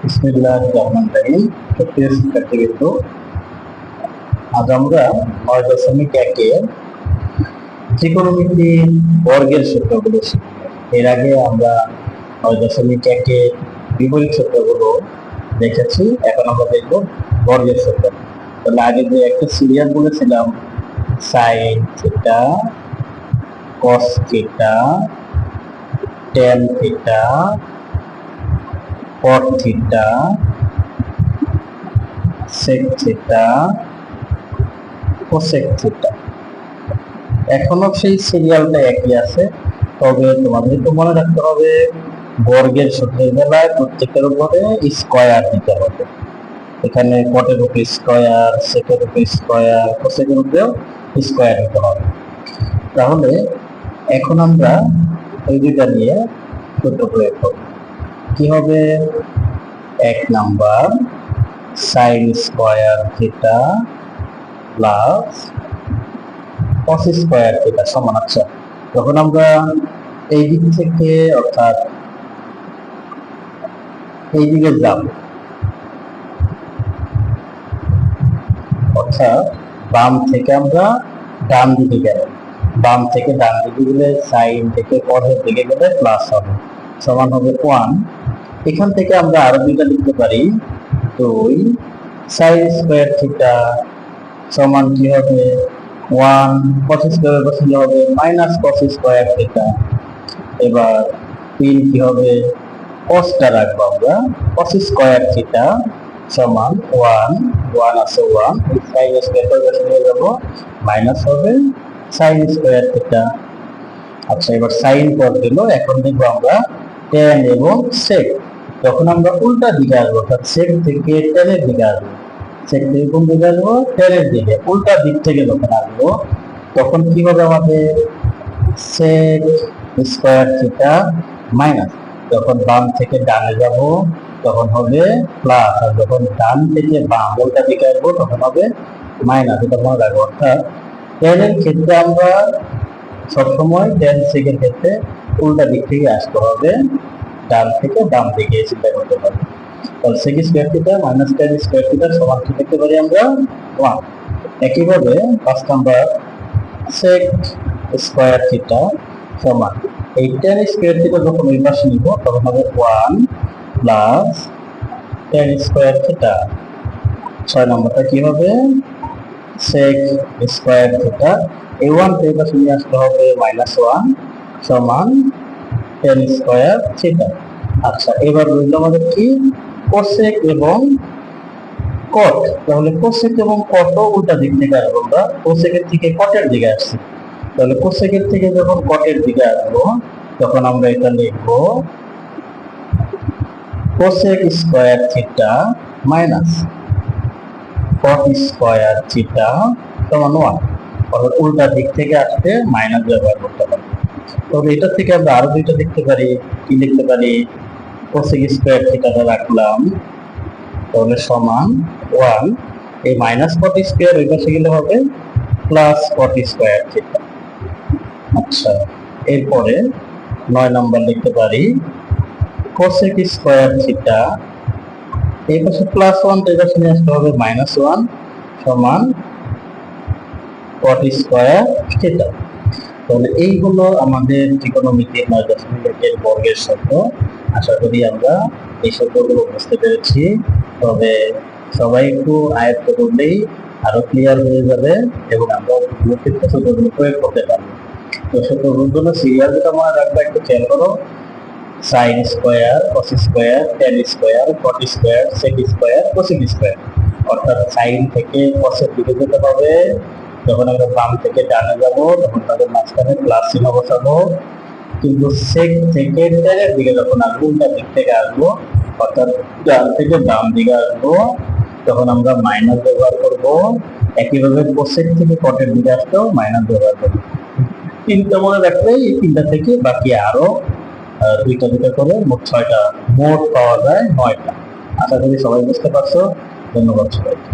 বিসমিল্লাহির রহমানির রহিম। সুপ্রিয় শিক্ষার্থীবৃন্দ, আজ আমরা 9.1 ত্রিকোণমিতির বর্গের সূত্রগুলো শিখব। এর আগে আমরা 9.1 বিপরীত সূত্রগুলো দেখেছি, এখন আমরা দেখব বর্গের সূত্র। তাহলে আগে যে একটা সিরিয়াল বলেছিলাম, sine theta, cos theta, tan theta, cot theta, sec theta, cosec theta, এখনো সেই সিরিয়ালটা একই আছে। তবে তোমাদের তো মনে রাখতে হবে, বর্গের সূত্রের বেলায় প্রত্যেকের উপরে স্কয়ার দিতে হবে। এখানে কটের উপরে স্কয়ার, সেকের উপরে স্কয়ার, কোসেকের উপরেও স্কয়ার দিতে হবে। তাহলে এখন আমরা এই দুইটা নিয়ে সূত্র প্রয়োগ করব। কি হবে? 1 number sine square theta plus cos square theta সমান। আচ্ছা, যখন আমরা এই দিক থেকে অর্থাৎ এই দিকে যাব, অর্থাৎ বাম থেকে আমরা ডান দিকে গেলে, বাম থেকে ডান দিকে গেলে সাইন থেকে কসের দিকে গেলে প্লাস হবে, সমান হবে 1। এখান থেকে আমরা আরো দুইটা লিখতে পারি, 2 সাইন স্কয়ার থিটা সমান কি হবে 1, কস স্কয়ার বসালে হবে মাইনাস কস স্কয়ার থিটা। এবার 3 কি হবে, কসটা রাখবো আমরা, কস স্কয়ার থিটা সমান 1, 1 আছে 1, সাইন স্কয়ার বসালে যাব মাইনাস হবে সাইন স্কয়ার থিটা। আচ্ছা, এবার সাইন পদ দিল, এখন দেখবো আমরা ট্যান এবং সেক। যখন আমরা উল্টা দিকে আসবো, অর্থাৎ সেক থেকে ট্যানের দিকে আসবো, সেক থেকে কোন দিকে আসবো, ট্যানের দিকে, উল্টা দিক থেকে যখন আসবো, তখন কি হবে আমাদের সেক স্কয়ার থিটা মাইনাস। যখন বাম থেকে ডানে যাব তখন হবে প্লাস, আর যখন ডান থেকে বাম উল্টা দিকে আসবো তখন হবে মাইনাস। এটা মনে রাখবো। অর্থাৎ ট্যানের ক্ষেত্রে আমরা সবসময় ট্যান সেকের ক্ষেত্রে উল্টা দিক থেকে আসতে হবে, ডান থেকে বাম দিকে চিন্তা করতে পারি। তাহলে sec square theta minus tan square theta সমান কি লিখতে পারি আমরা 1। একইভাবে 5 নাম্বার সেক স্কয়ার থিটা সমান এই ট্যান স্কয়ার থিটা যখন ওই পাশে নিব তখন হবে 1 প্লাস ট্যান স্কয়ার থিটা। 6 নাম্বারটা কি হবে, সেক স্কয়ার থিটা, এই 1 কে এই পাশে নিয়ে আসতে হবে -1 সমান ট্যান স্কয়ার থিটা। আচ্ছা, এবার রইল আমাদের কি কোসেক এবং কট। তাহলে কোসেক এবং কটও উল্টা দিক থেকে আসবো, আমরা কোসেকের থেকে কটের দিকে আসছি। তাহলে কোসেকের থেকে যখন কটের দিকে আসবো তখন আমরা এটা লিখবো কোসেক স্কয়ার থিটা মাইনাস কট স্কয়ার থিটা সমান 1। অর্থাৎ উল্টা দিক থেকে আসতে মাইনাস ব্যবহার করতে পারি। তবে এটা থেকে আমরা আরো দুইটা লিখতে পারি। কি লিখতে পারি, কোসেক স্কয়ার থিটাটা রাখলাম, তাহলে সমান 1, এই মাইনাস কট স্কয়ার ওই পাশে গেলে হবে প্লাস কট স্কয়ার থিটা। আচ্ছা, এরপরে 9 নাম্বার লিখতে পারি কোসেক স্কয়ার থিটা, এই পাশে +1 এই পাশে নিয়ে আসতে হবে -1 সমান কট স্কয়ার থিটা। তাহলে এইগুলো আমাদের ত্রিকোণমিতির 9.1 বর্গের সূত্র। আশা করি আমরা এই সূত্রগুলো বুঝতে পেরেছি। তবে সবাই একটু আয়ত্ত করলেই আরো ক্লিয়ার হয়ে যাবে এবং আমরা গুরুত্বপূর্ণ সূত্রগুলো প্রয়োগ করতে পারবো। তো সূত্রগুলো সিরিয়াল যেটা মনে রাখবে, একটু খেয়াল করো, sine square, cos square, tan square, cot square, sec square, cosec square. অর্থাৎ সাইন থেকে কসের দিকে যেতে হবে, যখন আমরা বাম থেকে ডানে যাব তখন তাদের মাঝখানে প্লাস চিহ্ন বসাবো। কিন্তু সেক থেকে ট্যানের দিকে যখন আসবো, উল্টা দিক থেকে আসবো, অর্থাৎ ডান থেকে বাম দিকে আসবো, তখন আমরা মাইনাস ব্যবহার করব। একইভাবে কোসেক থেকে কটের দিকে আসতেও মাইনাস ব্যবহার করবো। তিনটা মনে রাখলে এই তিনটা থেকে বাকি আরো দুইটা দুইটা করে মোট 6টা, মোট পাওয়া যায় 9টা। আশা করি সবাই বুঝতে পারছো। ধন্যবাদ সবাইকে।